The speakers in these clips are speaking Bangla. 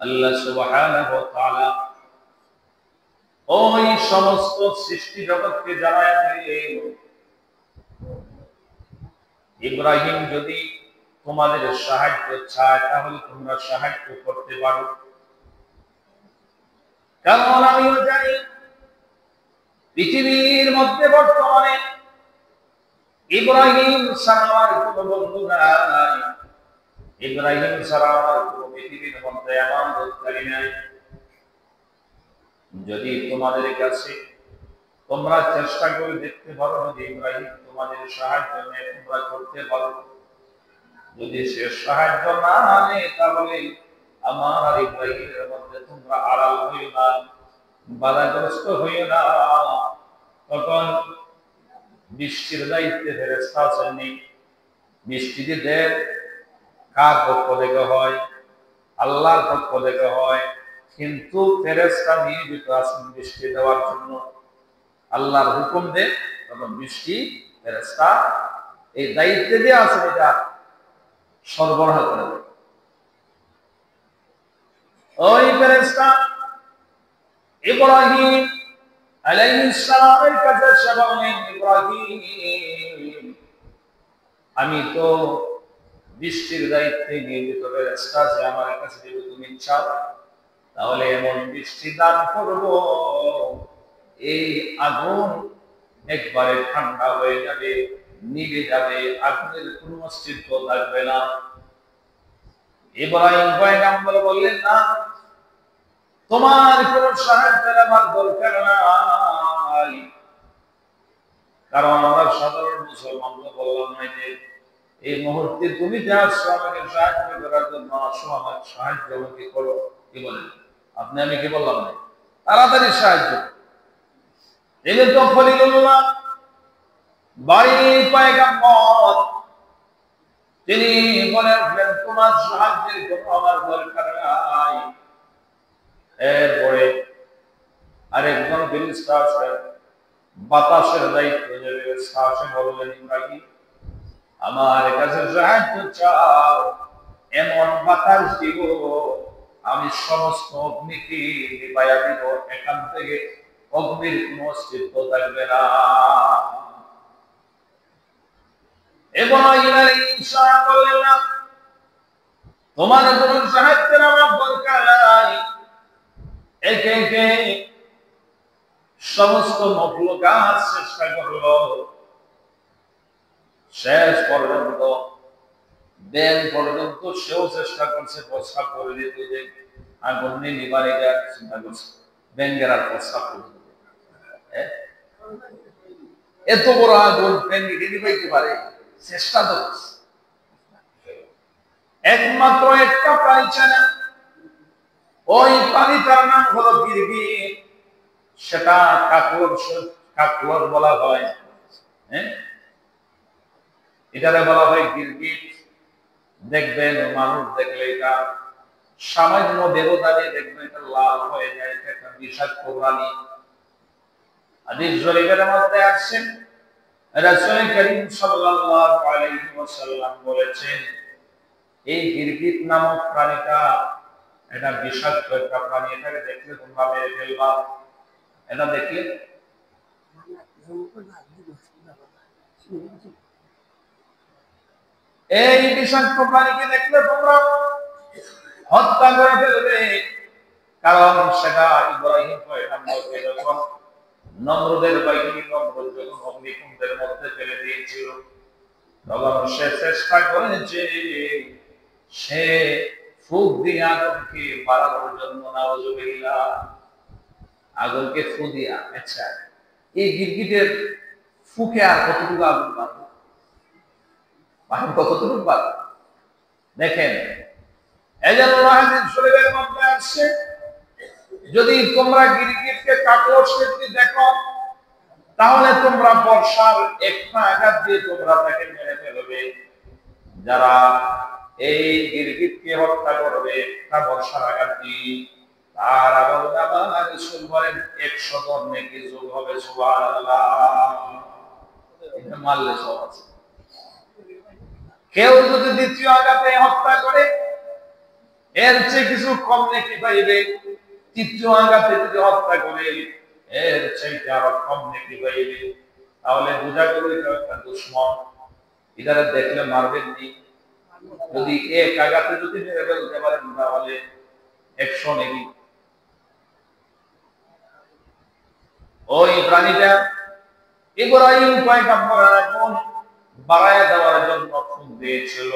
আল্লাহ সুবহানাহু ওয়া তাআলা ওই সমস্ত সৃষ্টি জগৎকে জানায় দিলেন, ইব্রাহিম যদি তোমাদের সাহায্য চায় তাহলে তোমরা সাহায্য করতে পারো, কারণ আমিও জানি পৃথিবীর মধ্যে বর্তমানে ইব্রাহিম ছাড়া আমার কোনো বন্ধু নাই, ইব্রাহিম ছাড়া আমার কোনো পৃথিবীর মধ্যে ইবাদতকারী নাই। যদি তোমাদের কাছে তোমরা চেষ্টা করে দেখতে পারো, যদি ইব্রাহিম তোমাদের সাহায্য নেয় তোমরা করতে পারো, যদি সে সাহায্য না নেয় তাহলে আমার আর ইব্রাহিমের মধ্যে তোমরা আড়াল হইও না, বাধাগ্রস্ত হইও না। তখন বৃষ্টির দায়িত্বে ফেরেশতা আসেননি, বৃষ্টি দিতে কার পক্ষ থেকে হয়? আল্লাহর পক্ষ থেকে হয়, কিন্তু ফেরেশতা নিয়োজিত আছেন বৃষ্টি দেওয়ার জন্য। আল্লাহর হুকুম দেয় তখন বৃষ্টি ফেরেশতা এই দায়িত্বে দিয়ে আছেন, এটা সরবরাহ করে দেয়। ওই ফেরেশতা ইব্রাহিম আলাইহিস সালামের কাছে এসে বললেন, ইব্রাহিম আমি তো বৃষ্টির দায়িত্বে নিয়োজিত ফেরেশতা, যে আমার কাছে যদি তুমি চাও তাহলে এমন বৃষ্টি দান করব এই আগুন একবারে ঠান্ডা হয়ে যাবে, নিভে যাবে, আগুনের কোনো অস্তিত্ব থাকবে না। ইব্রাহিম পয়গম্বর বললেন, না, তোমার কোন সাহায্যের আমার দরকার নাই, কারণ আমরা সাধারণ মুসলমানরা বললাম না যে এই মুহূর্তে তুমি যা আসছো আমাকে সাহায্য করার জন্য, আসো আমার সাহায্য আমাকে করো। কি বলেন আপনি? আমি কি বললাম না? তাড়াতাড়ি সাহায্য। তিনি তো খলিলুল্লাহ বাড়ি পয়গম্বর, তিনি বলে উঠলেন, তোমার সাহায্যের কোনো আমার দরকার নাই। এরপরে আরেকজন ফেরেশতা আছে, বাতাসের দায়িত্ব নেবে, সাহসে বললেন, ইব্রাহিম আমার কাছে সাহায্য চাও, এমন বাতাস দিব আমি সমস্ত অগ্নিকে নিভাইয়া দিব, এখান থেকে অগ্নির কোন অস্তিত্ব থাকবে না। ইব্রাহিম আলাইহিস সালাম বললেন, না, তোমার কোন সাহায্যের আমার দরকার নাই। একে একে সমস্ত মখলুকাত চেষ্টা করলো, শেষ পর্যন্ত ব্যাং পর্যন্ত সেও চেষ্টা করছে প্রস্তাব করে দিতে, যে আগুন নিবারে যায়, চিন্তা করছে ব্যাঙ্গের আর প্রস্তাব করে দিতে। এত বড় আগুন ব্যাঙ্গে নিবাইতে পারে? চেষ্টা তো একমাত্র একটা প্রাণী ছাড়া, ওই প্রাণীটার নাম হলো গিরগিট, সেটা কাকর বলা হয়। এটারে বলা হয় গিরগিট। দেখবেন মানুষ দেখলে এটা সামান্য ব্যবধানে দেখবেন এটা লাল হয়ে যায়, এটা একটা বিষাক্ত প্রাণী। হাদিস শরীফের মধ্যে আছে, রাসূল করিম সাল্লাল্লাহু আলাইহি ওয়াসাল্লাম বলেছেন, এই গিরগিট নামক প্রাণীটা এটা বিষাক্ত একটা প্রাণী, এটাকে দেখলে তোমরা মেরে ফেলবা। এটা দেখলে এই বিষাক্ত প্রাণীকে দেখলে তোমরা হত্যা করে ফেলবে, কারণ সেটা ইব্রাহিম পয়গম্বরকে যখন নমরুদের বাহিনী নমরুদ যখন অগ্নিকুণ্ডের মধ্যে ফেলে দিয়েছিল, তখন সে চেষ্টা করেছে সে ফুঁক দিয়ে আগুনকে বাড়ানোর জন্য, নাউযুবিল্লাহ, আগুনকে ফু দিয়া। আচ্ছা, এই গিরগিটের ফুকে আর কতটুকু আগুন বাড়বে? আগুন কতটুকু বাড়বে দেখেন। এজন্য হাদিস শরীফের মধ্যে আসছে, যদি তোমরা গিরগিটকে কাকড় সেটি দেখো তাহলে তোমরা বর্ষার একটা আঘাত দিয়ে তোমরা তাকে মেরে ফেলবে। যারা এই গিরগিটকে হত্যা করবে তা বর্ষার আঘাত দিয়ে, তার আমলনামা রাসূল বলেন 100 নেকি যোগ হবে। সুবহানাল্লাহ। এটা মানলে সব আছে। কেউ যদি দ্বিতীয় আঘাতে হত্যা করে এর চেয়ে কিছু কম নেকি পাইবে। তৃতীয় আঘাতে যদি হত্যা করে এর চাইতে আরো কম নেকি পাইবে। তাহলে বোঝা গেল এটা একটা দুশ্মন, এটারে দেখলে মারবেন নি। যদি এক আঘাতে যদি মেরে ফেলতে পারেন তাহলে 100 নেকি। ওই প্রাণীটা ইব্রাহিম পয়গম্বরের আগুন বাড়ায় দেওয়ার জন্য খুন দিয়েছিল।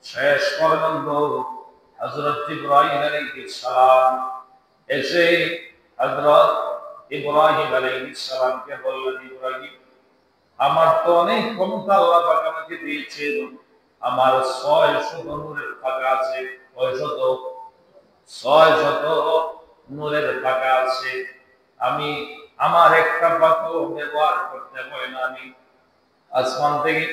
শেষ পর্যন্ত হযরত ইব্রাহিম আলাইহিস সালাম এসে হযরত ইব্রাহিম আলাইহিস সালামকে বললেন, ইব্রাহিম, আমার তো অনেক ক্ষমতা আল্লাহ পাক আমাকে দিয়েছেন, আমার 600 নূরের পাকা আছে, 600 নূরের পাকা আছে। আমি আমার একটা পাকাও ব্যবহার করতে হয় না। আমি আসমান থেকে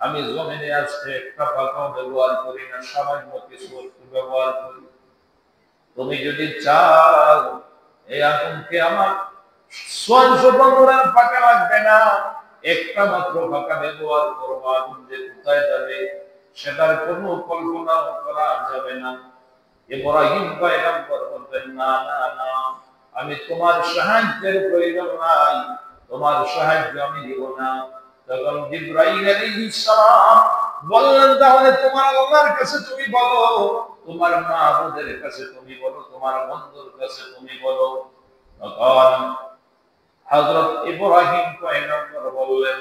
আমি জমিনে আসতে একটা পাকাও ব্যবহার করি না, সামান্য কিছু একটু ব্যবহার করি। তুমি যদি চাও এই আগুনকে আমার 600 নূরের পাকা লাগবে না, একটা মাত্র পাকা ব্যবহার করবো, আগুন যে কোথায় যাবে সেটার কোনো কল্পনা করা যাবে না। ইব্রাহিম পয়গম্বর বললেন, না না না, আমি তোমার সাহায্যের প্রয়োজন নাই, তোমার সাহায্য আমি দিব না। তখন জিবরাইল আলাইহিস সালাম বললেন, তাহলে তোমার আল্লাহর কাছে তুমি বলো, তোমার মাবুদের কাছে তুমি বলো, তোমার বন্ধুর কাছে তুমি বলো। তখন হযরত ইব্রাহিম পয়গম্বর বললেন,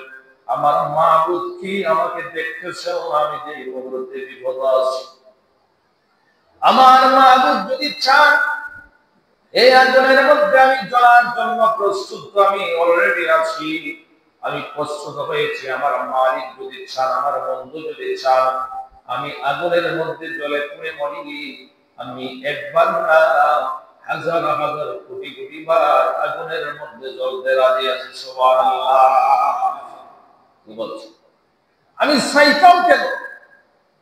আমার মাবুদ কি আমাকে দেখতেছে আমি যে মুহূর্তে বিপদ আছি? আমার মাবুদ যদি চান এই আগুনের মধ্যে আমি জ্বলার জন্য প্রস্তুত, আমি অলরেডি আছি, আমি প্রস্তুত হয়েছি। আমার মালিক যদি চান, আমার বন্ধু যদি চান, আমি আগুনের মধ্যে জ্বলে পুড়ে মরি। আমি একবার না, হাজার হাজার কোটি কোটি বার আগুনের মধ্যে জ্বলতে রাজি আছি। সুবহানাল্লাহ। কি বলছি? আমি চাইতাম কেন?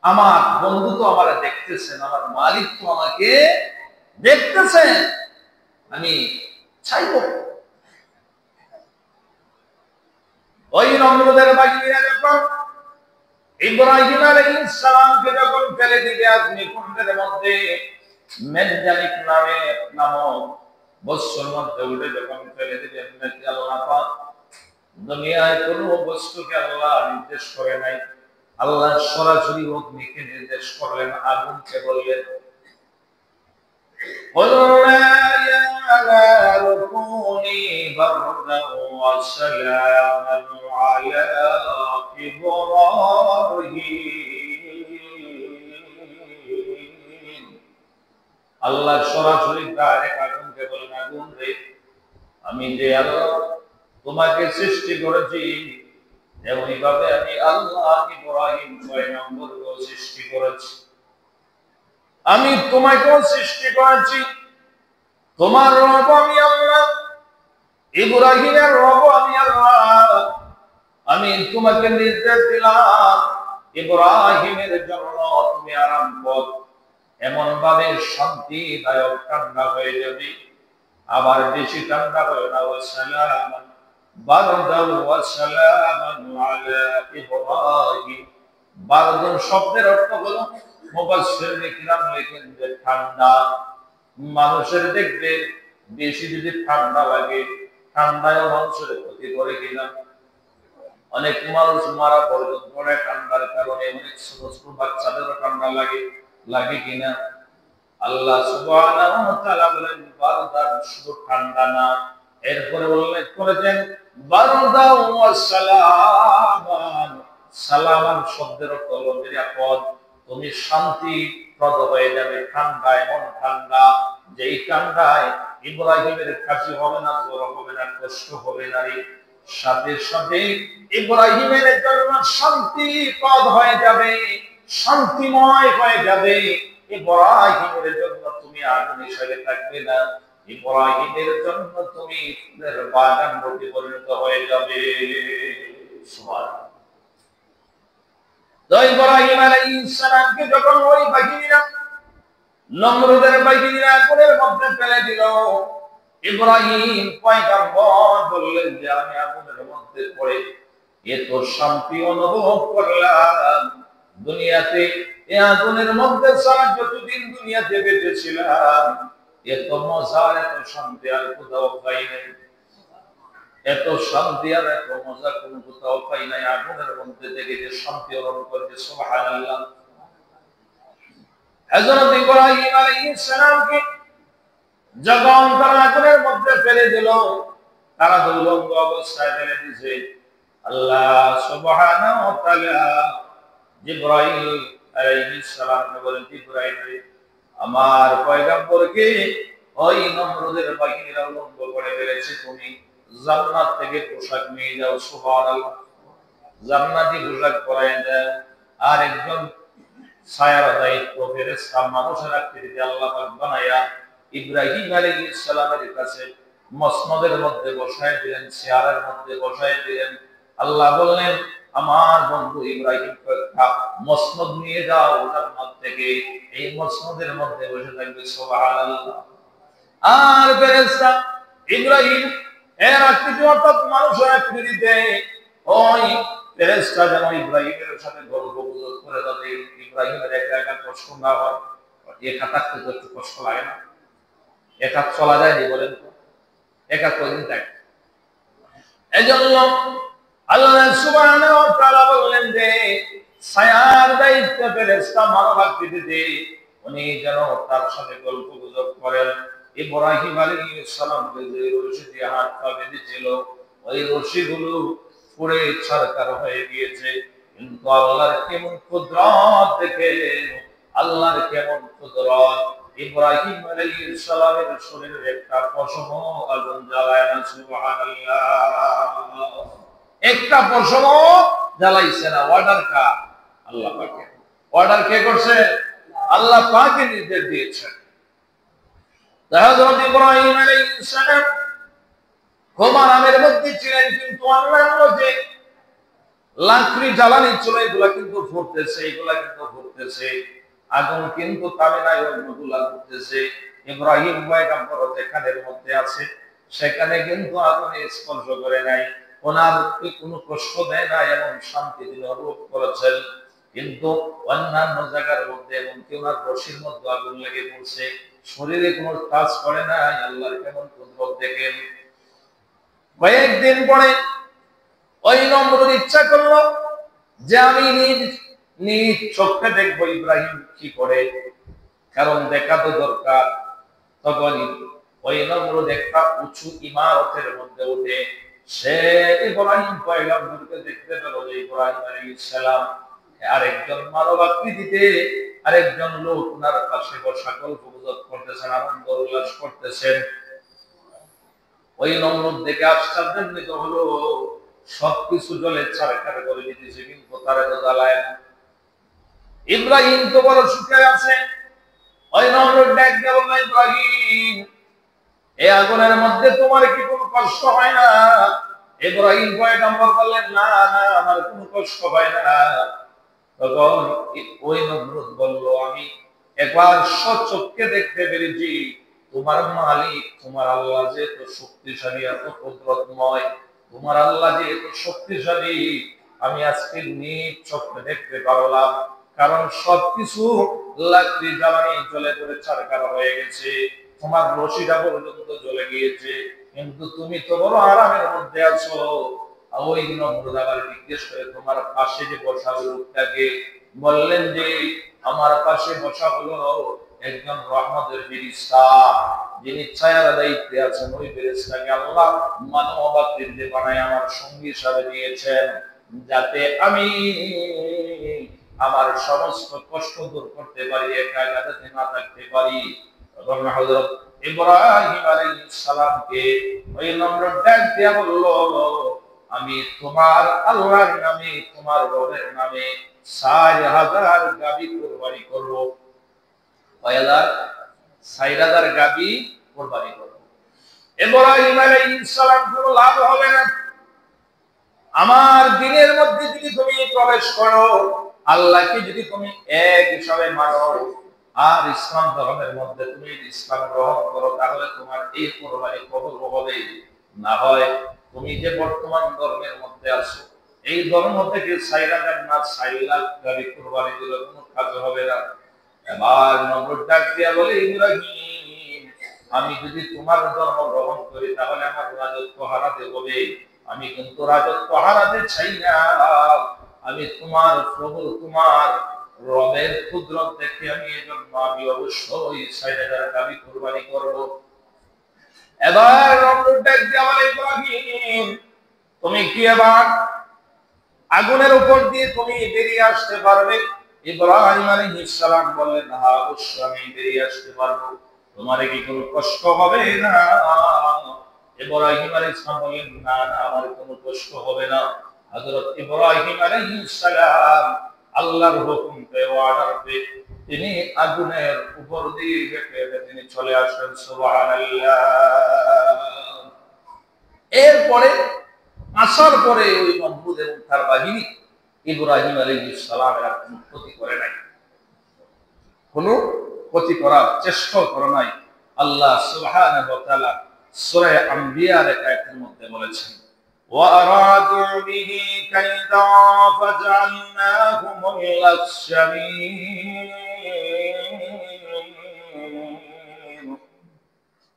আমার বন্ধু তো আমার দেখতেছেন, আমার মালিক তো আমাকে দেখতেছেন, আমি চাইব। ওই নমরুদের বাহিনীরা যখন ইব্রাহিম আলাইহিস সালামকে যখন ফেলে দিবে অগ্নিকুণ্ডের মধ্যে, মেনজানিক নামক বস্তুর মধ্যে উঠে যখন ফেলে দিবে, আল্লাহ পাক দুনিয়ায় কোনো বস্তুকে আল্লাহ নির্দেশ করে নাই, আল্লাহ সরাসরি অগ্নিকে নির্দেশ করলেন, আগুনকে বললেন, قلنا يا نار كوني بردا وسلاما على إبراهيم। আল্লাহ সরাসরি ডাইরেক্ট আগুনকে বলেন, আগুন রে, আমি যে আল্লাহ তোমাকে সৃষ্টি করেছি, তেমনি ভাবে আমি আল্লাহ ইব্রাহিম পয়গম্বরকে সৃষ্টি করেছি। আমি তোমাকেও সৃষ্টি করেছি, তোমার রব আমি আল্লাহ, ইব্রাহিমের রব আমি আল্লাহ। আমি তোমাকে নির্দেশ দিলাম, ইব্রাহিমের জন্য তুমি আরাম পথ এমন ভাবে শান্তিদায়ক ঠান্ডা হয়ে যাবে, আবার বেশি ঠান্ডা হয়ে না। ওয়াসালাম বারদান ওয়াসালামান আলা ইব্রাহিম। বারদান শব্দের অর্থ হলো, মুফাসসিরিন কিরাম লেখেন যে ঠান্ডা। মানুষের দেখবে বেশি যদি ঠান্ডা লাগে, ঠান্ডায় মানুষের ক্ষতি করে কিনা। অনেক মানুষ মারা পর্যন্ত পড়ে ঠান্ডার কারণে, অনেক ছোট ছোট বাচ্চাদেরও ঠান্ডা লাগে, লাগে কিনা। আল্লাহ সুবহানাহু ওয়া তাআলা বলেন, বারদান শুধু ঠান্ডা না, এরপরে উল্লেখ করেছেন বারদান ওয়া সালামান। সালামান শব্দের অর্থ হলো নিরাপদ, তুমি শান্তি প্রদ হয়ে যাবে। ঠান্ডা এমন ঠান্ডা, যেই ঠান্ডায় ইব্রাহিমের কাশি হবে না, জ্বর হবে না, কষ্ট হবে না, সাথে সাথে ইব্রাহিমের জন্য শান্তি প্রদ হয়ে যাবে, শান্তিময় হয়ে যাবে। ইব্রাহিমের জন্য তুমি আগুন হিসেবে থাকবে না, ইব্রাহিমের জন্য তুমি ফুলের বাগান রূপে পরিণত হয়ে যাবে। সুবহানাল্লাহ। ইব্রাহিম আলাইহিস সালামকে যখন ওই বাহিনীরা, নমরুদের বাহিনীরা আগুনের মধ্যে ফেলে দিল, ইব্রাহিম পয়গম্বর বললেন যে আমি আগুনের মধ্যে পড়ে এত শান্তি অনুভব করলাম, দুনিয়াতে এই আগুনের মধ্যে সারা যতদিন দুনিয়াতে বেঁচে ছিলাম এত মজা এত শান্তি আর কোথাও পাই নাই, এত শান্তি আর এত মজা কোন কোথাও পাই নাই। আগুনের মধ্যে থেকে যে শান্তি অনুভব করবে সুবহানাল্লাহ। হযরত ইব্রাহিম আলাইহিস সালামকে যখন তারা আগুনের মধ্যে ফেলে দিল, তারা দুলঙ্গ অবস্থায় ফেলে দিয়েছে। আল্লাহ সুবহানাহু ওয়া তাআলা জিবরাইল আলাইহিস সালামকে বলেন, জিবরাইল আমার পয়গম্বরকে ওই নমরুদের বাহিনীরা উলঙ্গ করে ফেলেছে, তুমি জান্নাত থেকে পোশাক নিয়ে যাও। সুবহানাল্লাহ। জান্নাতি পোশাক পরায় দেয়। আর একজন ছায়ার দায়িত্ব ফেরেশতা মানুষের আকৃতিতে আল্লাহ পাক বানায়া ইব্রাহিম আলাইহিস সালামের কাছে মসনদের মধ্যে বসায় দিলেন, চেয়ারের মধ্যে বসায় দিলেন। আল্লাহ বললেন, আমার বন্ধু ইব্রাহিমকে মসনদ নিয়ে যাও জান্নাত থেকে, এই মসনদের মধ্যে বসে থাকবে। সুবহানাল্লাহ। আর ফেরেশতা ইব্রাহিম এর আকৃতি অর্থাৎ মানুষের আকৃতিতে ওই ফেরেশতা যেন ইব্রাহিমের সাথে গল্প গুজব করে, যাতে ইব্রাহিমের একা একা কষ্ট না হয়। একা থাকতে তো একটু কষ্ট লাগে না? একা চলা যায়নি বলেন তো? একা কদিন থাকে? এজন্য আল্লাহ সুবহানাহু ওয়া তাআলা বললেন যে ছায়ার দায়িত্ব ফেরেশতা মানব আকৃতিতে, উনি যেন তার সাথে গল্প গুজব করেন। ইব্রাহিম আলাইহিস সালাম যে রশি দিয়ে হাত পা বেঁধেছিল, ওই রশিগুলো পুড়ে ছারখার হয়ে গিয়েছে। কিন্তু আল্লাহর কেমন কুদরত দেখে, আল্লাহর কেমন কুদরত! ইব্রাহিম আলাইহিস সালামের শরীরের একটা পশমও আগুন জ্বালায় না। সুবহানাল্লাহ। একটা পশমও জ্বালাইছে না। অর্ডার কার? আল্লাহ পাকের। অর্ডার কে করছে? আল্লাহ পাকই নির্দেশ দিয়েছেন। হযরত ইব্রাহিম আলাইহিস সালাম খুব আরামের মধ্যে ছিলেন, কিন্তু আল্লাহর মধ্যে লাকড়ি জ্বালানি ছিল, এগুলা কিন্তু ফুটতেছে, এগুলা কিন্তু ফুটতেছে। আগুন কিন্তু তামে নাই, অন্যগুলা ফুটতেছে। ইব্রাহিম পয়গম্বর যেখানের মধ্যে আছে সেখানে কিন্তু আগুনে স্পর্শ করে নাই, ওনার কোনো কষ্ট দেয় না, এমন শান্তি তিনি অনুভব করেছেন। কিন্তু অন্যান্য জায়গার মধ্যে এমনকি ওনার রশির মধ্যে আগুন লেগে পড়ছে, শরীরে কোনো কাজ করে না। আল্লাহর কেমন কুদরত দেখেন। কয়েকদিন পরে ওই নমরুদ ইচ্ছা করলো যে আমি নিজ চোখে দেখবো ইব্রাহিম কি করে, কারণ দেখা তো দরকার। তখনই ওই নমরুদ একটা উঁচু ইমারতের মধ্যে উঠে সে ইব্রাহিম পয়গম্বরকে দেখতে পেল যে ইব্রাহিম আলাইহিস সালাম আরেকজন মানব আকৃতিতে আরেকজন লোক ওনার পাশে বসা গল্প গুজব করতেছেন, আনন্দ উল্লাস করতেছেন। ওই নমরুদ দেখে আশ্চর্যান্বিত হলো, সবকিছু জলে ছারখার করে দিতেছে, কিন্তু তারা তো জ্বালায় না। ইব্রাহিম তো বড় সুখে আছে। ওই নমরুদ ডাক দিয়ে বলল, ইব্রাহিম এই আগুনের মধ্যে তোমার কি কোনো কষ্ট হয় না? ইব্রাহিম পয়গম্বর বললেন, না না, আমার কোনো কষ্ট হয় না। তখন ওই নমরুদ বলল, আমি একবার সচক্ষে দেখতে পেরেছি তোমার মালিক তোমার আল্লাহ যে এত শক্তিশালী, এত কুদরতময়, তোমার আল্লাহ যে এত শক্তিশালী, আমি আজকে নিজ চোখে দেখতে পারলাম। কারণ সবকিছু লাকড়ি জ্বালানি জ্বলে পড়ে ছারখার হয়ে গেছে, তোমার রশিটা পর্যন্ত জ্বলে গিয়েছে, কিন্তু তুমি তো বড় আরামের মধ্যে আছো। ওই নমরুদ আবার জিজ্ঞেস করে, তোমার পাশে যে বসা লোকটাকে? বললেন যে আমার পাশে বসা হলো একজন রহমতের ফেরেশতা, যিনি ছায়ার দায়িত্বে আছেন। ওই ফেরেশতাকে আল্লাহ মানব আকৃতিতে বানায় আমার সঙ্গী হিসাবে দিয়েছেন, যাতে আমি আমার সমস্ত কষ্ট দূর করতে পারি, একা একা যাতে না থাকতে পারি। তখন হযরত ইব্রাহিম আলাইহিস সালামকে ওই নমরুদ ডাক দিয়া বলল, আমি তোমার আল্লাহর নামে, তোমার রবের নামে 4000 গাবী কুরবানি করব। 4000 গাবী কুরবানি করব। ইব্রাহিম আলাইহিস সালাম কোনো লাভ হবে না। আমার দ্বীনের মধ্যে যদি তুমি প্রবেশ করো, আল্লাহকে যদি তুমি এক হিসাবে মানো, আর ইসলাম ধর্মের মধ্যে তুমি ইসলাম গ্রহণ করো, তাহলে তোমার এই কুরবানি কবুল হবে। না হয় তুমি যে বর্তমান ধর্মের মধ্যে আছো, এই ধর্ম থেকে সাইরা জান্নাত 4 লাখ গাড়ি কুরবানি দিলে কোনো কাজ হবে না। এবার নমরুদ ডাক দিয়া বলে, ইব্রাহিম, আমি যদি তোমার ধর্ম গ্রহণ করি তাহলে আমার রাজত্ব হারাতে হবে। আমি কিন্তু রাজত্ব হারাতে চাই না। আমি তোমার প্রভু, তোমার রবের কুদরত দেখে আমি এজন্য আমি অবশ্যই 4,000 গাড়ি কুরবানি করব। এবার নমরুদ ডাক দিয়া বলে, ইব্রাহিম, তুমি কি এবার আগুনের উপর দিয়ে তুমি বেরিয়ে আসতে পারবে? ইব্রাহিম আলাইহিস সালাম বললেন, হ্যাঁ, অবশ্যই আমি বেরিয়ে আসতে পারবো। তোমার কি কোনো কষ্ট হবে না? ইব্রাহিম আলাইহিস সালাম বললেন, না না, আমার কোনো কষ্ট হবে না। হযরত ইব্রাহিম আলাইহিস সালাম আল্লাহর হুকুম পেয়ে অর্ডার পেয়ে তিনি আগুনের উপর দিয়ে হেঁটে তিনি চলে আসেন। সুবহানাল্লাহ। এরপরে আসার পরে ওই নমরুদ এবং তার বাহিনী ইব্রাহিম আলাইহিস সালামের আর কোনো ক্ষতি করে নাই, কোনো ক্ষতি করার চেষ্টা করে নাই। আল্লাহ সুবহানাহু ওয়া তাআলা সূরা আম্বিয়ার এক আয়াতের মধ্যে বলেছেন, ওয়া আরাদু বিহি কাইদা ফাজআলনাহুমুল আখসারিন।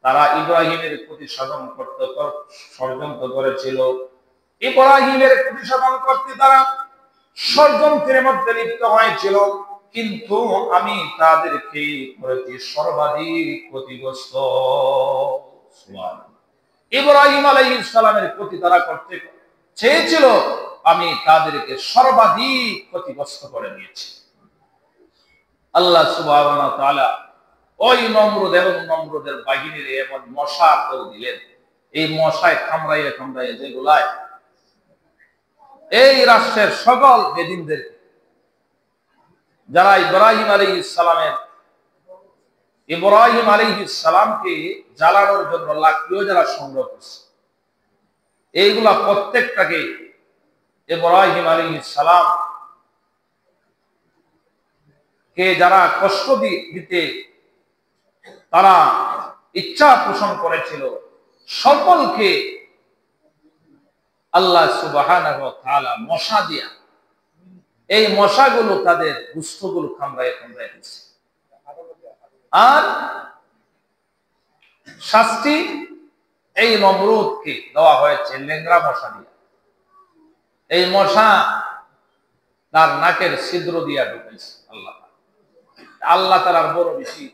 তারা ইব্রাহিমের প্রতি সাধন করতে ষড়যন্ত্র করেছিল। ইব্রাহিমের প্রতি সাধন করতে তারা ষড়যন্ত্রের মধ্যে লিপ্ত হয়েছিল, কিন্তু আমি তাদেরকে করেছি সর্বাধিক ক্ষতিগ্রস্ত। ইব্রাহিম আলাইহিস সালামের প্রতি তারা করতে চেয়েছিল, আমি তাদেরকে সর্বাধিক ক্ষতিগ্রস্ত করে দিয়েছি। আল্লাহ সুবহানাহু ওয়া তাআলা ওই নমরুদ এবং নমরুদের বাহিনীর এমন মশার দল দিলেন, এই মশায় কামড়াইয়ে কামড়াইয়ে যেগুলায় এই রাষ্ট্রের সকল বেদিনদের, যারা ইব্রাহিম আলাইহিস সালামকে জ্বালানোর জন্য লাকড়িও যারা সংগ্রহ করছে, এইগুলা প্রত্যেকটাকে ইব্রাহিম আলাইহিস সালাম কে যারা কষ্ট দিতে তারা ইচ্ছা পোষণ করেছিল, সকলকে আল্লাহ সুবহানাহু ওয়া তাআলা মশা দিয়া, এই মশাগুলো তাদের গুস্তগুলো কামড়ায় কামড়ায় দিচ্ছে। আর শাস্তি এই নমরুদকে দেওয়া হয়েছে লেংরা মশা দিয়ে। এই মশা তার নাকের ছিদ্র দিয়া ঢুকেছে। আল্লাহ তাআলার বড় বেশি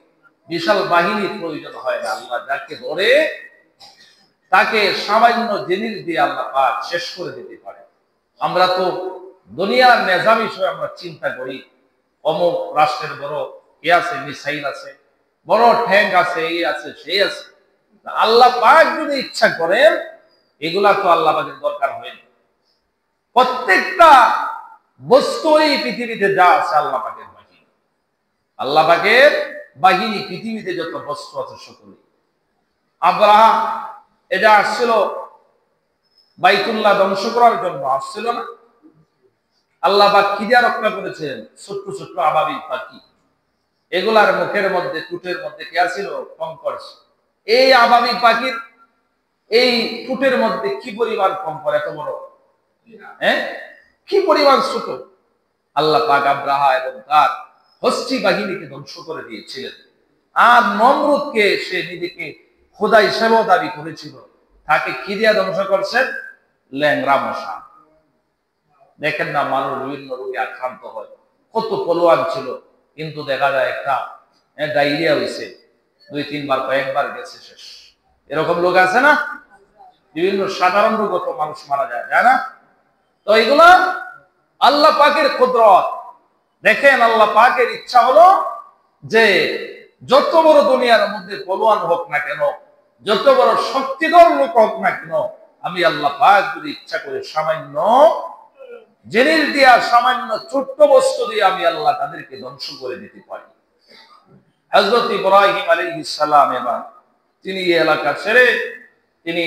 বিশাল বাহিনীর প্রয়োজন হয় না। আল্লাহ যাকে ধরে তাকে সামান্য জিনিস দিয়ে আল্লাহ পাক শেষ করে দিতে পারে। আমরা তো দুনিয়ার নিজাম হিসেবে আমরা চিন্তা করি, অমুক রাষ্ট্রের বড় কে আছে, মিসাইল আছে, বড় ট্যাঙ্ক আছে, এই আছে সেই আছে। আল্লাহ পাক যদি ইচ্ছা করেন, এগুলা তো আল্লাহ পাকের দরকার হয়নি। প্রত্যেকটা বস্তু এই পৃথিবীতে যা আছে আল্লাহ পাকের বাহিনী। আল্লাহ পাকের বাহিনী পৃথিবীতে যত বস্তু আছে সকলে। আব্রাহাম এটা আসছিল বাইতুল্লাহ ধ্বংস করার জন্য, আসছিল না? আল্লাহ পাক কি দিয়ে রক্ষা করেছেন? ছোট্ট ছোট্ট আবাবিল পাখি, এগুলার মুখের মধ্যে টুটের মধ্যে কি আছিল? কঙ্কর। এই আবাবিল পাখির এই টুটের মধ্যে কি পরিমাণ কঙ্কর, এত বড়, হ্যাঁ, কি পরিমাণ ছোট। আল্লাহ পাক আব্রাহা এবং তার হস্তি বাহিনীকে ধ্বংস করে দিয়েছিলেন। আর নমরুদকে সে নিজেকে খোদা হিসেবেও দাবি করেছিল, তাকে কি দিয়া ধ্বংস করছেন? ল্যাংরা মশা। দেখেন না, মানুষ বিভিন্ন রোগে আক্রান্ত হয়। কত পলোয়ান ছিল, কিন্তু দেখা যায় একটা ডায়রিয়া হয়েছে, 2-3 বার কয়েকবার গেছে, শেষ। এরকম লোক আছে না? বিভিন্ন সাধারণ রোগত মানুষ মারা যায়, তাই না? তো এগুলা আল্লাহ পাকের কুদরত। দেখেন, আল্লাহ পাকের ইচ্ছা হলো যে যত বড় দুনিয়ার মধ্যে পলোয়ান হোক না কেন, যত বড় শক্তিধর লোক হোক না কেন, আমি আল্লাহ পাক যদি ইচ্ছা করে সামান্য জিনিস দিয়া, সামান্য ছোট্ট বস্তু দিয়ে আমি আল্লাহ তাদেরকে ধ্বংস করে দিতে পারি। হযরত ইব্রাহিম আলাইহিস সালাম এবার তিনি এই এলাকা ছেড়ে তিনি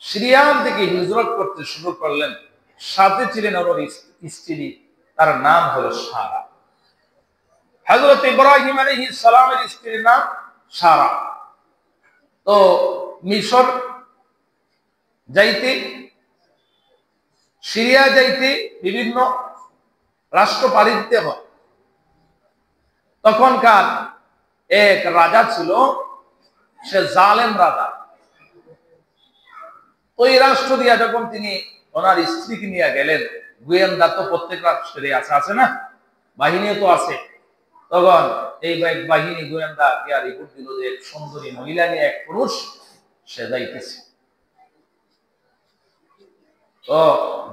সিরিয়ার দিকে হিজরত করতে শুরু করলেন। সাথে ছিলেন ওর স্ত্রী, তার নাম হলো সারা। হযরত ইব্রাহিম আলাইহিস সালামের স্ত্রীর নাম সারা। তো মিশর যাইতে সিরিয়া যাইতে বিভিন্ন রাষ্ট্র পাড়ি দিতে হয়। তখনকার এক রাজা ছিল, সে জালেম রাজা। ওই রাষ্ট্র দিয়া যখন তিনি ওনার স্ত্রীকে নিয়ে গেলেন, গোয়েন্দা তো প্রত্যেক রাষ্ট্রে আছে না, বাহিনীও তো আছে। তখন এই বাহিনী গোয়েন্দা গিয়া রিপোর্ট দিল যে এক সুন্দরী মহিলা নিয়ে এক পুরুষ সে যাইতেছে। তো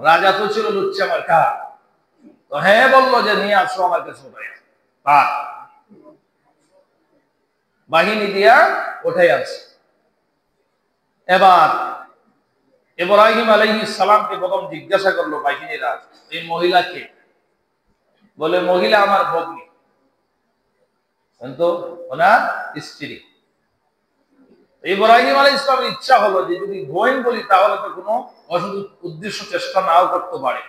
রাজা তো ছিল লুচ্চা মার্কা, তো হ্যাঁ বললো যে নিয়ে আসো আমার কাছে। বাহিনী দিয়া উঠে আসছে। এবার ইব্রাহিম আলাইহিস সালামকে প্রথম জিজ্ঞাসা করলো বাহিনীরা, এই মহিলাকে? বলে মহিলা আমার ভগ্নী, কিন্তু ওনার স্ত্রী। ইব্রাহিম আলাইহিস সালামের ইচ্ছা হলো যে যদি বোন বলি তাহলে তো কোনো অসৎ উদ্দেশ্য চেষ্টা নাও করতে পারে,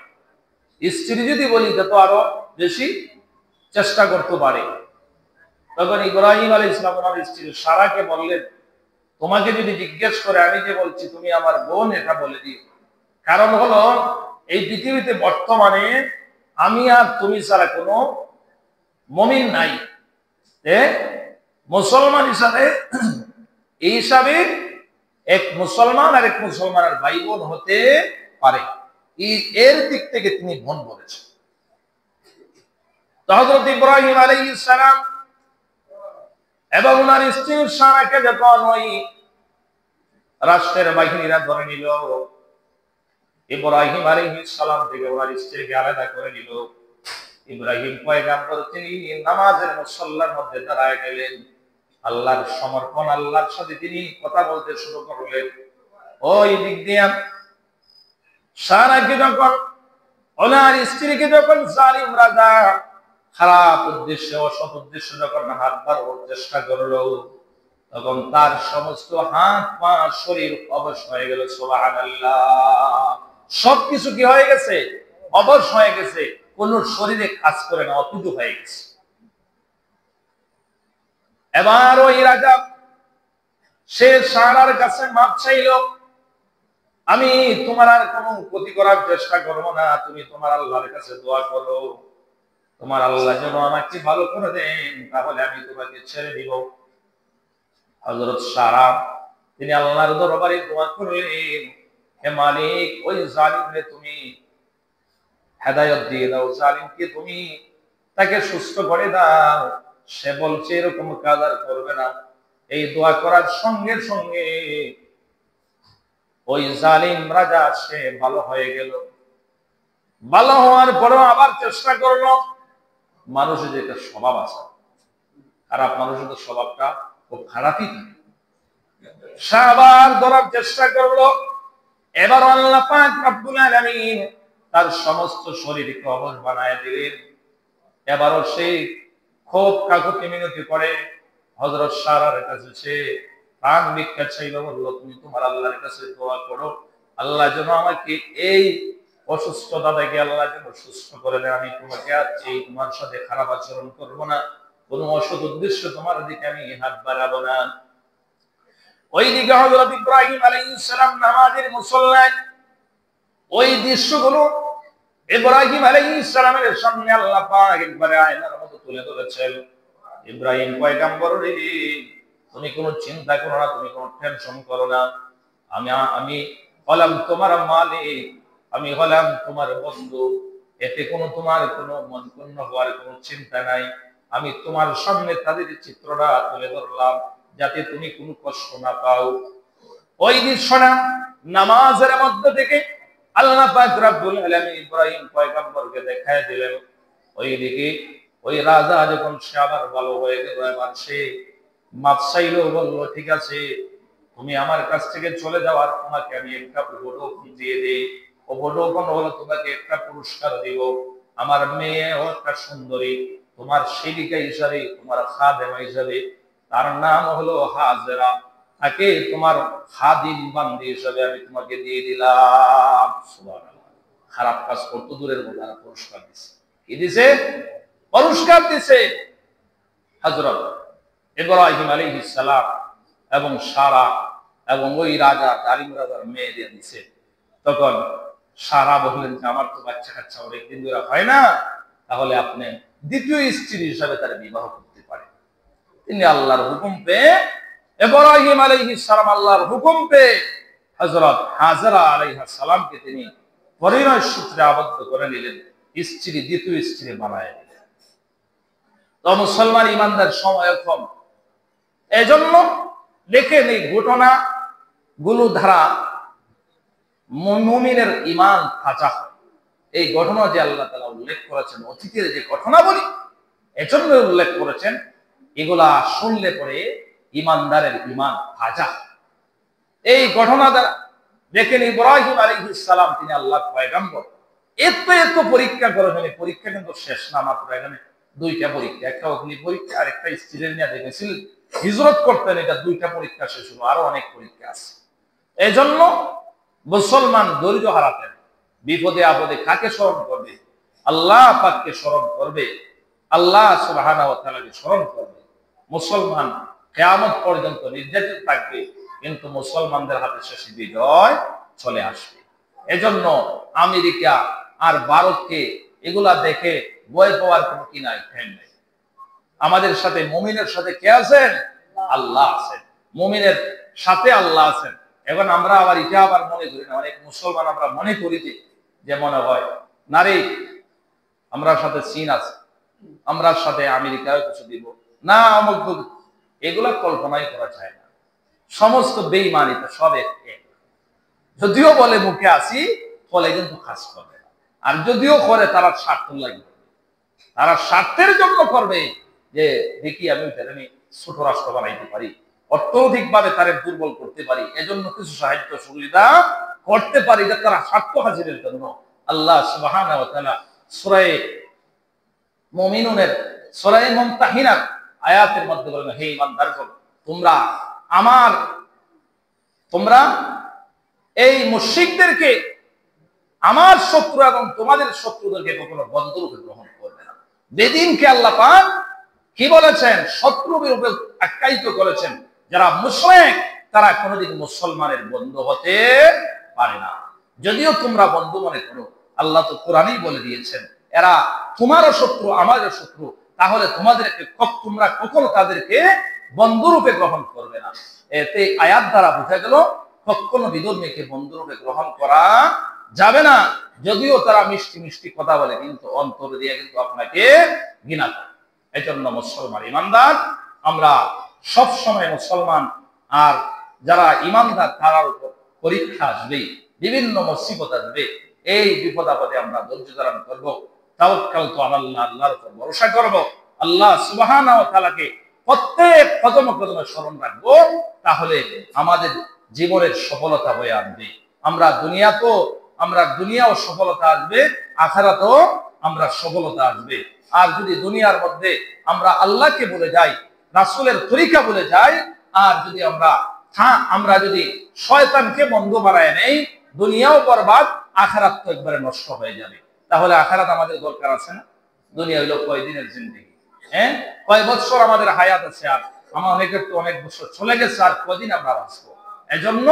স্ত্রী যদি বলি তো আরো বেশি চেষ্টা করতে পারে। তখন ইব্রাহিম আলাইহিস সালাম ওনার স্ত্রী সারাকে বললেন, তোমাকে যদি জিজ্ঞেস করে আমি যে বলছি তুমি আমার বোন, এটা বলে দিও। কারণ হলো এই পৃথিবীতে বর্তমানে আমি আর তুমি ছাড়া কোনো মুমিন নাই। মুসলমান হিসাবে এই হিসাবে এক মুসলমান আর এক মুসলমানের ভাই বোন হতে পারে, এর দিক থেকে তিনি বোন বলেছেন। তো হযরত ইব্রাহিম আলাইহিস সালাম এবং ওনার স্ত্রী সারাকে যখন ওই রাষ্ট্রের বাহিনীরা ধরে নিল, ইব্রাহিম আলাইহিস সালাম থেকে ওনার স্ত্রীকে আলাদা করে নিল। ইব্রাহিম পয়গম্বর তিনি নামাজের মুসল্লার মধ্যে দাঁড়ায় গেলেন, আল্লাহর সমর্পণ, আল্লাহর সাথে তিনি কথা বলতে শুরু করলেন। ওই দিক দিয়ে সারাকে যখন ওনার স্ত্রীকে যখন জালিম রাজা খারাপ উদ্দেশ্যে অসৎ উদ্দেশ্যে যখন হাত বাড়ানোর চেষ্টা করলো, তখন তার সমস্ত হাত পা শরীর অবশ হয়ে গেল। সুবহানাল্লাহ, সবকিছু কি হয়ে গেছে? অবশ হয়ে গেছে, কোন শরীরে কাজ করে না, অতুট হয়ে গেছে। এবার ওই রাজা সে সারার কাছে মাপ চাইল, আমি তোমার আর কোনো ক্ষতি করার চেষ্টা করবো না, তুমি তোমার আল্লাহর কাছে দোয়া করো, তোমার আল্লাহ যেন আমাকে ভালো করে দেন, তাহলে আমি তোমাকে ছেড়ে দিব। হযরত সারা তিনি আল্লাহর দরবারে দোয়া করলেন, হে মালিক, ওই জালিমকে তুমি হেদায়েত দিয়ে দাও, জালিমকে তুমি তাকে সুস্থ করে দাও। সে বলছে এরকম কাজ আর করবে না। এই দোয়া করার সঙ্গে সঙ্গে ওই জালিম রাজা সে ভালো হয়ে গেল। ভালো হওয়ার পরেও আবার চেষ্টা করলো। মানুষের যে একটা স্বভাব আছে, খারাপ মানুষের তো স্বভাবটা খুব খারাপই থাকে। সে আবার ধরার চেষ্টা করলো। এবার আল্লাহ পাক রব্বুল আলামিন তার সমস্ত শরীরকে অবশ বানায় দিলেন। এবারও সে খুব কাকুতি মিনতি করে হযরত সারার কাছে সে প্রাণ ভিক্ষা চাইল, বলল তুমি তোমার আল্লাহর কাছে দোয়া করো, আল্লাহ যেন আমাকে এই অসুস্থতা থেকে আল্লাহ যেন সুস্থ করে দেয়, আমি তোমাকে আর এই তোমার সাথে খারাপ আচরণ করবো না, কোনো অসৎ উদ্দেশ্য তোমার দিকে আমি হাত বাড়াবো না। ওইদিকে হযরত ইব্রাহিম আলাইহিস সালাম নামাজের মুসল্লায় ওই দৃশ্যগুলো ইব্রাহিম আলাইহিস সালামের সামনে আল্লাহ পাক একবারে আয়নার মতো তুলে ধরেছেন। ইব্রাহিম পয়গম্বর রে, তুমি কোনো চিন্তা করো না, তুমি কোনো টেনশন করো না, আমি হলাম তোমার মালিক, আমি হলাম তোমার বন্ধু, এতে কোনো তোমার কোনো মন ক্ষুণ্ণ হওয়ার কোনো চিন্তা নাই। আমি তোমার সামনে তাদের চিত্রটা তুলে ধরলাম যাতে তুমি কোনো কষ্ট না পাও। ওই দৃশ্যটা নামাজের মধ্যে থেকে আল্লাহ পাক রব্বুল আলামিন ইব্রাহিম পয়গম্বরকে দেখায় দিলেন। ওইদিকে ওই রাজা যখন সে আবার ভালো হয়ে গেল, এবার সে মাপ চাইলো, বললো ঠিক আছে তুমি আমার কাছ থেকে চলে যাও, আর তোমাকে আমি একটা উপঢৌকন দিয়ে দিই। উপঢৌকন হলো তোমাকে একটা পুরস্কার দিব, আমার মেয়ে ও একটা সুন্দরী, তোমার সেবিকা হিসাবে, তোমার খাদেমা হিসাবে, তার নাম হলো হাজেরা, তাকে তোমার খাদিম বান্দি হিসাবে আমি তোমাকে দিয়ে দিলাম। সুবহানাল্লাহ, খারাপ কাজ করতে দূরের মধ্যে পুরস্কার দিছে। কি দিছে? পুরস্কার দিছে। হযরত ইব্রাহিম আলাইহিস সালাম এবং সারা এবং ওই রাজা জালিম রাজার মেয়েদের দিছে। তখন সারা বললেন যে আমার তো বাচ্চা কাচ্চা অনেকদিন ধরে হয় না, তাহলে আপনি দ্বিতীয় স্ত্রী হিসাবে তার বিবাহ করতে পারেন। তিনি আল্লাহর হুকুম পেয়ে, ইব্রাহিম আলাইহিস সালাম আল্লাহর হুকুম পেয়ে হযরত হাজরা আলাইহিস সালামকে তিনি পরিণয় সূত্রে আবদ্ধ করে নিলেন, স্ত্রী দ্বিতীয় স্ত্রী বানায় নিলেন। তো মুসলমান ইমানদার সময় কম, এজন্য দেখেন এই ঘটনা গুলো দ্বারা মুমিনের ঈমান তাজা হয়। এই ঘটনা যে আল্লাহ তাআলা উল্লেখ করেছেন, অতীতের যে ঘটনা বলি এজন্য উল্লেখ করেছেন, এগুলা শুনলে পরে ঈমানদারের ঈমান তাজা। এই ঘটনা দ্বারা দেখেন ইব্রাহিম আলাইহিস সালাম তিনি আল্লাহর পয়গম্বর, এত এত পরীক্ষা করেছেন। পরীক্ষা কিন্তু শেষ না, মাত্র এখানে দুইটা পরীক্ষা, একটা অগ্নি পরীক্ষা আর একটা স্ত্রীর নিয়ে দেখেছিলেন হিজরত করতেন, এটা দুইটা পরীক্ষা শেষ হলো, আরো অনেক পরীক্ষা আছে। এই জন্য মুসলমান ধৈর্য হারাতেন, বিপদে আপদে কাকে স্মরণ করবে? আল্লাহ পাককে স্মরণ করবে, আল্লাহ সুবহানাহু ওয়া তাআলাকে স্মরণ করবে। মুসলমান কিয়ামত পর্যন্ত নির্যাতিত থাকবে, কিন্তু মুসলমানদের হাতে শেষে বিজয় চলে আসবে। এজন্য আমেরিকা আর ভারতকে এগুলা দেখে ভয় পাওয়ার কোনো কি নাই, ঠেন নেই। আমাদের সাথে মুমিনের সাথে কে আছেন? আল্লাহ আছেন, মুমিনের সাথে আল্লাহ আছেন। এখন আমরা আবার এটা আবার মনে করি না, অনেক মুসলমান আমরা মনে করি যে মনে হয় নারী আমরা সাথে চীন আছে, আমরা সাথে আমেরিকাও কিছু দিব না, অমুক এগুলা কল্পনাই করা যায় না। সমস্ত বেঈমানিতে সব এক, যদিও বলে মুখে আসি ফলে কিন্তু কাজ করবে না, আর যদিও করে তারা স্বার্থ লাগবে, তারা স্বার্থের জন্য করবে যে দেখি আমি ফেরেনি ছোট রাষ্ট্র বানাইতে পারি, অর্থনৈতিক ভাবে তারা দুর্বল করতে পারি, এজন্য কিছু সাহায্য সুবিধা করতে পারি, যে তারা স্বার্থ হাসিলের জন্য। আল্লাহ সুবহানাহু ওয়া তাআলা সূরা মুমিনুনের সূরা মুমতাহিনার আয়াতের মধ্যে বলেন, হে ঈমানদারগণ, তোমরা এই মুশরিকদেরকে আমার শত্রু এবং তোমাদের শত্রুদেরকে কখনো বন্ধুরূপে গ্রহণ করবে না। বেদিনকে আল্লাহ পাক কি বলেছেন? শত্রুর রূপে আখ্যায়িত করেছেন। যারা মুশরিক তারা কোনোদিন মুসলমানের বন্ধু হতে পারে না। যদিও তোমরা বন্ধু মনে করো, আল্লাহ তো কোরআনেই বলে দিয়েছেন এরা তোমারও শত্রু আমাদের শত্রু, তাহলে তোমরা কখনো তাদেরকে বন্ধুরূপে গ্রহণ করবে না। এতে আয়াত দ্বারা বোঝা গেল কখনো বিধর্মীকে বন্ধুরূপে গ্রহণ করা যাবে না। যদিও তারা মিষ্টি মিষ্টি কথা বলে, কিন্তু অন্তর দিয়ে কিন্তু আপনাকে ঘৃণা করে। এই জন্য মুসলমান ইমানদার, আমরা সব সময় মুসলমান আর যারা ইমানদার তারার উপর পরীক্ষা আসবে, বিভিন্ন মুসিবত আসবে, এই বিপদ আপদে আমরা ধৈর্য ধারণ করবো, তাওয়াক্কালতু আলাল্লাহ, আল্লাহর উপর ভরসা করব, আল্লাহ সুবহানাহু ওয়া তাআলাকে প্রত্যেক কদমে কদমে স্মরণ রাখবো, তাহলে আমাদের জীবনের সফলতা হয়ে আসবে। আমরা দুনিয়াও সফলতা আসবে, আখিরাতেও আমরা সফলতা আসবে। আর যদি দুনিয়ার মধ্যে আমরা আল্লাহকে ভুলে যাই, রাসূলের তরিকা ভুলে যাই, আর যদি আমরা যদি শয়তানকে বন্ধু বানায় নেই, দুনিয়াও বরবাদ, আখিরাত তো একবারে নষ্ট হয়ে যাবে। তাহলে আখিরাত আমাদের দরকার আছে না? দুনিয়া হইল কয়দিনের জিন্দেগি, কয় বছর আমাদের হায়াত আছে, আর আমার অনেকের তো অনেক বছর চলে গেছে, আর কদিন আমরা বাঁচবো। এজন্য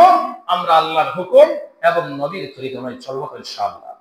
আমরা আল্লাহর হুকুম এবং নবীর তরিকা চলবো ইনশাআল্লাহ।